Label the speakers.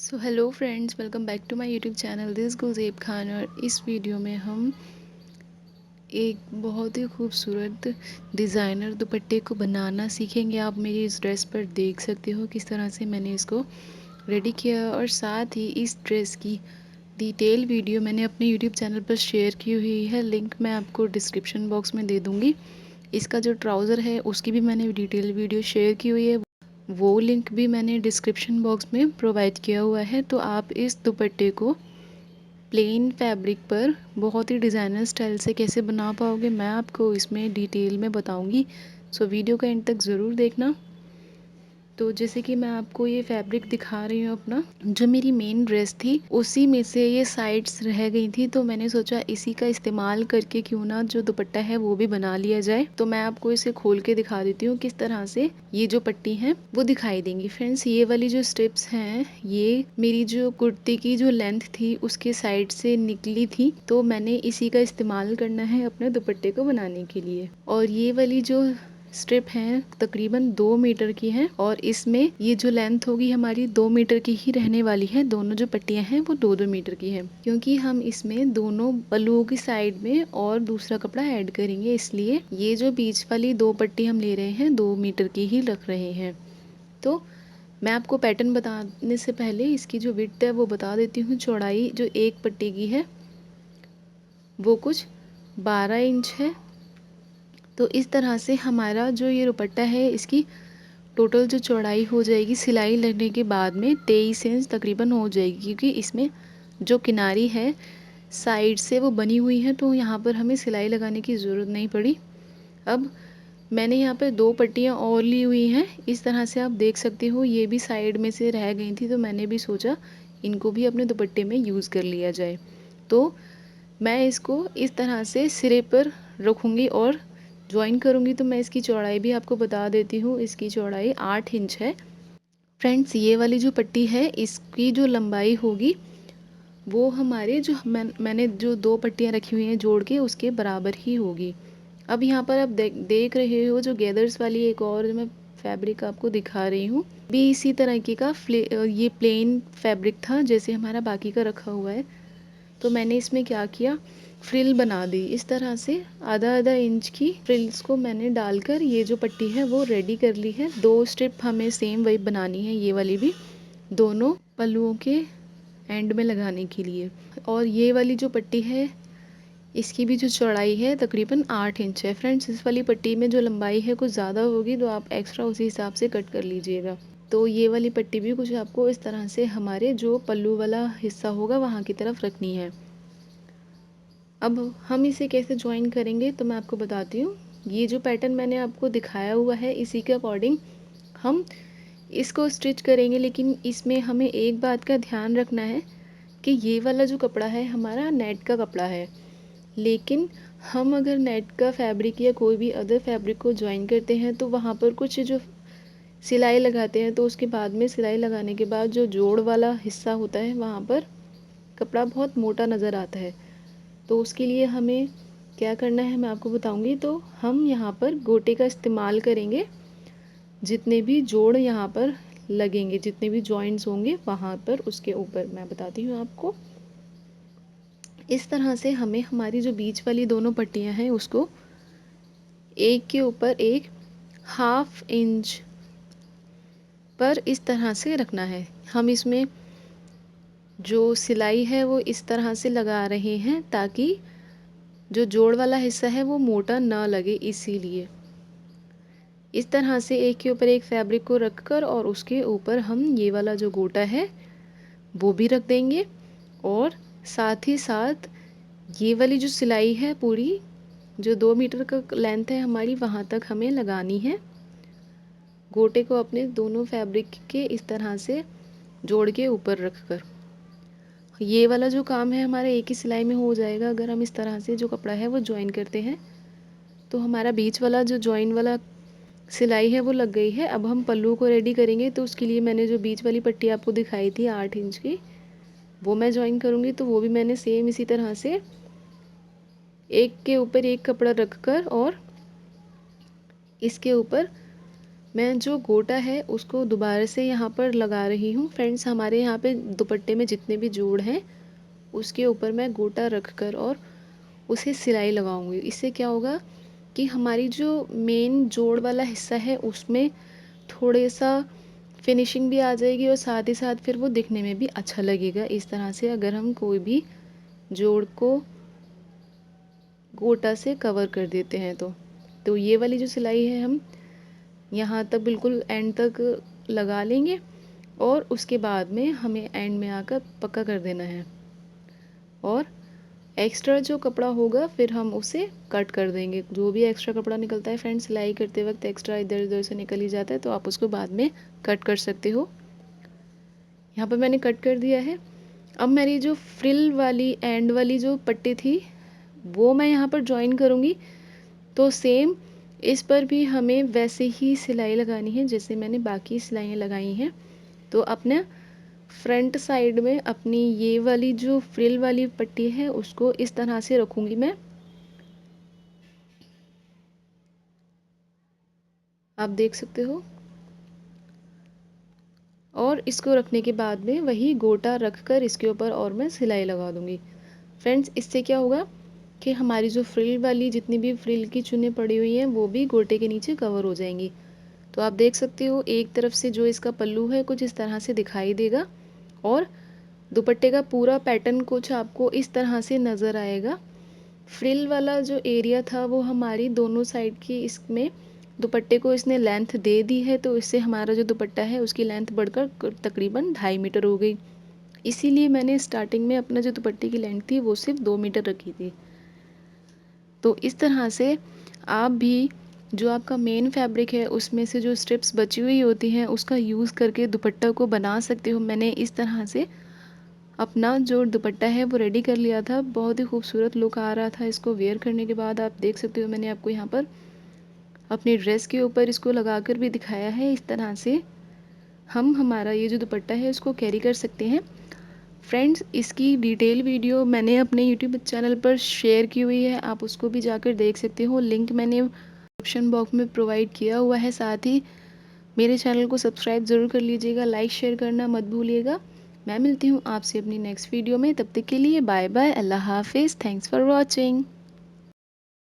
Speaker 1: So hello friends, welcome back to my YouTube channel this Gulzeb Khan. और इस video में हम एक बहुत ही खूबसूरत डिज़ाइनर दुपट्टे को बनाना सीखेंगे। आप मेरी इस ड्रेस पर देख सकते हो किस तरह से मैंने इसको रेडी किया, और साथ ही इस ड्रेस की डिटेल वीडियो मैंने अपने यूट्यूब चैनल पर शेयर की हुई है। लिंक मैं आपको डिस्क्रिप्शन बॉक्स में दे दूँगी। इसका जो ट्राउज़र है उसकी भी मैंने डिटेल वीडियो शेयर की हुई है, वो लिंक भी मैंने डिस्क्रिप्शन बॉक्स में प्रोवाइड किया हुआ है। तो आप इस दुपट्टे को प्लेन फैब्रिक पर बहुत ही डिज़ाइनर स्टाइल से कैसे बना पाओगे, मैं आपको इसमें डिटेल में बताऊंगी। सो वीडियो का एंड तक ज़रूर देखना। तो जैसे कि मैं आपको ये फैब्रिक दिखा रही हूँ, अपना जो मेरी मेन ड्रेस थी उसी में से ये साइड्स रह गई थी, तो मैंने सोचा इसी का इस्तेमाल करके क्यों ना जो दुपट्टा है वो भी बना लिया जाए। तो मैं आपको इसे खोल के दिखा देती हूँ किस तरह से ये जो पट्टी है वो दिखाई देंगी। फ्रेंड्स, ये वाली जो स्ट्रिप्स हैं ये मेरी जो कुर्ती की जो लेंथ थी उसके साइड से निकली थी, तो मैंने इसी का इस्तेमाल करना है अपने दुपट्टे को बनाने के लिए। और ये वाली जो स्ट्रिप हैं तकरीबन 2 मीटर की हैं, और इसमें ये जो लेंथ होगी हमारी 2 मीटर की ही रहने वाली है। दोनों जो पट्टियां हैं वो 2-2 मीटर की हैं, क्योंकि हम इसमें दोनों पल्लुओं की साइड में और दूसरा कपड़ा ऐड करेंगे, इसलिए ये जो बीच वाली 2 पट्टी हम ले रहे हैं 2 मीटर की ही रख रहे हैं। तो मैं आपको पैटर्न बताने से पहले इसकी जो विड्थ है वो बता देती हूँ। चौड़ाई जो एक पट्टी की है वो कुछ 12 इंच है। तो इस तरह से हमारा जो ये दुपट्टा है इसकी टोटल जो चौड़ाई हो जाएगी सिलाई लगने के बाद में 23 इंच तकरीबन हो जाएगी, क्योंकि इसमें जो किनारी है साइड से वो बनी हुई है, तो यहाँ पर हमें सिलाई लगाने की ज़रूरत नहीं पड़ी। अब मैंने यहाँ पर 2 पट्टियाँ और ली हुई हैं, इस तरह से आप देख सकते हो। ये भी साइड में से रह गई थी, तो मैंने भी सोचा इनको भी अपने दुपट्टे में यूज़ कर लिया जाए। तो मैं इसको इस तरह से सिरे पर रखूँगी और ज्वाइन करूँगी। तो मैं इसकी चौड़ाई भी आपको बता देती हूँ। इसकी चौड़ाई 8 इंच है। फ्रेंड्स, ये वाली जो पट्टी है इसकी जो लंबाई होगी वो हमारे जो मैंने जो 2 पट्टियाँ रखी हुई हैं जोड़ के उसके बराबर ही होगी। अब यहाँ पर आप देख रहे हो जो गैदर्स वाली एक और जो मैं फैब्रिक आपको दिखा रही हूँ, भी इसी तरह की का ये प्लेन फैब्रिक था जैसे हमारा बाकी का रखा हुआ है। तो मैंने इसमें क्या किया, फ्रिल बना दी इस तरह से। आधा आधा इंच की फ्रिल्स को मैंने डालकर ये जो पट्टी है वो रेडी कर ली है। 2 स्ट्रिप हमें सेम वही बनानी है, ये वाली भी दोनों पल्लुओं के एंड में लगाने के लिए। और ये वाली जो पट्टी है इसकी भी जो चौड़ाई है तकरीबन 8 इंच है। फ्रेंड्स, इस वाली पट्टी में जो लंबाई है कुछ ज़्यादा होगी, तो आप एक्स्ट्रा उसी हिसाब से कट कर लीजिएगा। तो ये वाली पट्टी भी कुछ आपको इस तरह से हमारे जो पल्लू वाला हिस्सा होगा वहाँ की तरफ रखनी है। अब हम इसे कैसे ज्वाइन करेंगे तो मैं आपको बताती हूँ। ये जो पैटर्न मैंने आपको दिखाया हुआ है इसी के अकॉर्डिंग हम इसको स्टिच करेंगे, लेकिन इसमें हमें एक बात का ध्यान रखना है कि ये वाला जो कपड़ा है हमारा नेट का कपड़ा है, लेकिन हम अगर नेट का फैब्रिक या कोई भी अदर फैब्रिक को ज्वाइन करते हैं तो वहाँ पर कुछ जो सिलाई लगाते हैं तो उसके बाद में सिलाई लगाने के बाद जो जोड़ वाला हिस्सा होता है वहाँ पर कपड़ा बहुत मोटा नज़र आता है। तो उसके लिए हमें क्या करना है मैं आपको बताऊंगी। तो हम यहाँ पर गोटे का इस्तेमाल करेंगे। जितने भी जोड़ यहाँ पर लगेंगे, जितने भी जॉइंट्स होंगे वहाँ पर उसके ऊपर मैं बताती हूँ आपको। इस तरह से हमें हमारी जो बीच वाली दोनों पट्टियाँ हैं उसको एक के ऊपर एक 1/2 इंच पर इस तरह से रखना है। हम इसमें जो सिलाई है वो इस तरह से लगा रहे हैं ताकि जो जोड़ वाला हिस्सा है वो मोटा ना लगे, इसीलिए इस तरह से एक के ऊपर एक फैब्रिक को रखकर और उसके ऊपर हम ये वाला जो गोटा है वो भी रख देंगे। और साथ ही साथ ये वाली जो सिलाई है पूरी जो 2 मीटर का लेंथ है हमारी वहाँ तक हमें लगानी है। गोटे को अपने दोनों फैब्रिक के इस तरह से जोड़ के ऊपर रखकर ये वाला जो काम है हमारा एक ही सिलाई में हो जाएगा। अगर हम इस तरह से जो कपड़ा है वो ज्वाइन करते हैं तो हमारा बीच वाला जो ज्वाइन वाला सिलाई है वो लग गई है। अब हम पल्लू को रेडी करेंगे, तो उसके लिए मैंने जो बीच वाली पट्टी आपको दिखाई थी 8 इंच की वो मैं ज्वाइन करूँगी। तो वो भी मैंने सेम इसी तरह से एक के ऊपर एक कपड़ा रखकर और इसके ऊपर मैं जो गोटा है उसको दोबारा से यहाँ पर लगा रही हूँ। फ्रेंड्स, हमारे यहाँ पे दुपट्टे में जितने भी जोड़ हैं उसके ऊपर मैं गोटा रख कर और उसे सिलाई लगाऊंगी। इससे क्या होगा कि हमारी जो मेन जोड़ वाला हिस्सा है उसमें थोड़े सा फिनिशिंग भी आ जाएगी और साथ ही साथ फिर वो दिखने में भी अच्छा लगेगा। इस तरह से अगर हम कोई भी जोड़ को गोटा से कवर कर देते हैं तो ये वाली जो सिलाई है हम यहाँ तक बिल्कुल एंड तक लगा लेंगे और उसके बाद में हमें एंड में आकर पक्का कर देना है। और एक्स्ट्रा जो कपड़ा होगा फिर हम उसे कट कर देंगे। जो भी एक्स्ट्रा कपड़ा निकलता है फ्रेंड्स, सिलाई करते वक्त एक्स्ट्रा इधर उधर से निकल ही जाता है, तो आप उसको बाद में कट कर सकते हो। यहाँ पर मैंने कट कर दिया है। अब मेरी जो फ्रिल वाली एंड वाली जो पट्टी थी वो मैं यहाँ पर ज्वाइन करूँगी। तो सेम इस पर भी हमें वैसे ही सिलाई लगानी है जैसे मैंने बाकी सिलाइयाँ लगाई हैं। तो अपने फ्रंट साइड में अपनी ये वाली जो फ्रिल वाली पट्टी है उसको इस तरह से रखूँगी मैं। आप देख सकते हो। और इसको रखने के बाद में वही गोटा रख कर इसके ऊपर और मैं सिलाई लगा दूँगी। फ्रेंड्स, इससे क्या होगा कि हमारी जो फ्रिल वाली जितनी भी फ्रिल की चुन्नी पड़ी हुई हैं वो भी गोटे के नीचे कवर हो जाएंगी। तो आप देख सकते हो एक तरफ से जो इसका पल्लू है कुछ इस तरह से दिखाई देगा और दुपट्टे का पूरा पैटर्न कुछ आपको इस तरह से नज़र आएगा। फ्रिल वाला जो एरिया था वो हमारी दोनों साइड की इसमें दुपट्टे को इसने लेंथ दे दी है, तो इससे हमारा जो दुपट्टा है उसकी लेंथ बढ़कर तकरीबन 2.5 मीटर हो गई। इसीलिए मैंने स्टार्टिंग में अपना जो दुपट्टे की लेंथ थी वो सिर्फ 2 मीटर रखी थी। तो इस तरह से आप भी जो आपका मेन फैब्रिक है उसमें से जो स्ट्रिप्स बची हुई होती हैं उसका यूज़ करके दुपट्टा को बना सकते हो। मैंने इस तरह से अपना जो दुपट्टा है वो रेडी कर लिया था। बहुत ही खूबसूरत लुक आ रहा था इसको वेयर करने के बाद। आप देख सकते हो मैंने आपको यहाँ पर अपनी ड्रेस के ऊपर इसको लगाकर भी दिखाया है। इस तरह से हम हमारा ये जो दुपट्टा है उसको कैरी कर सकते हैं। फ्रेंड्स, इसकी डिटेल वीडियो मैंने अपने यूट्यूब चैनल पर शेयर की हुई है, आप उसको भी जाकर देख सकते हो। लिंक मैंने ऑप्शन बॉक्स में प्रोवाइड किया हुआ है। साथ ही मेरे चैनल को सब्सक्राइब ज़रूर कर लीजिएगा, लाइक शेयर करना मत भूलिएगा। मैं मिलती हूँ आपसे अपनी नेक्स्ट वीडियो में, तब तक के लिए बाय बाय, अल्लाह हाफिज़, थैंक्स फॉर वॉचिंग।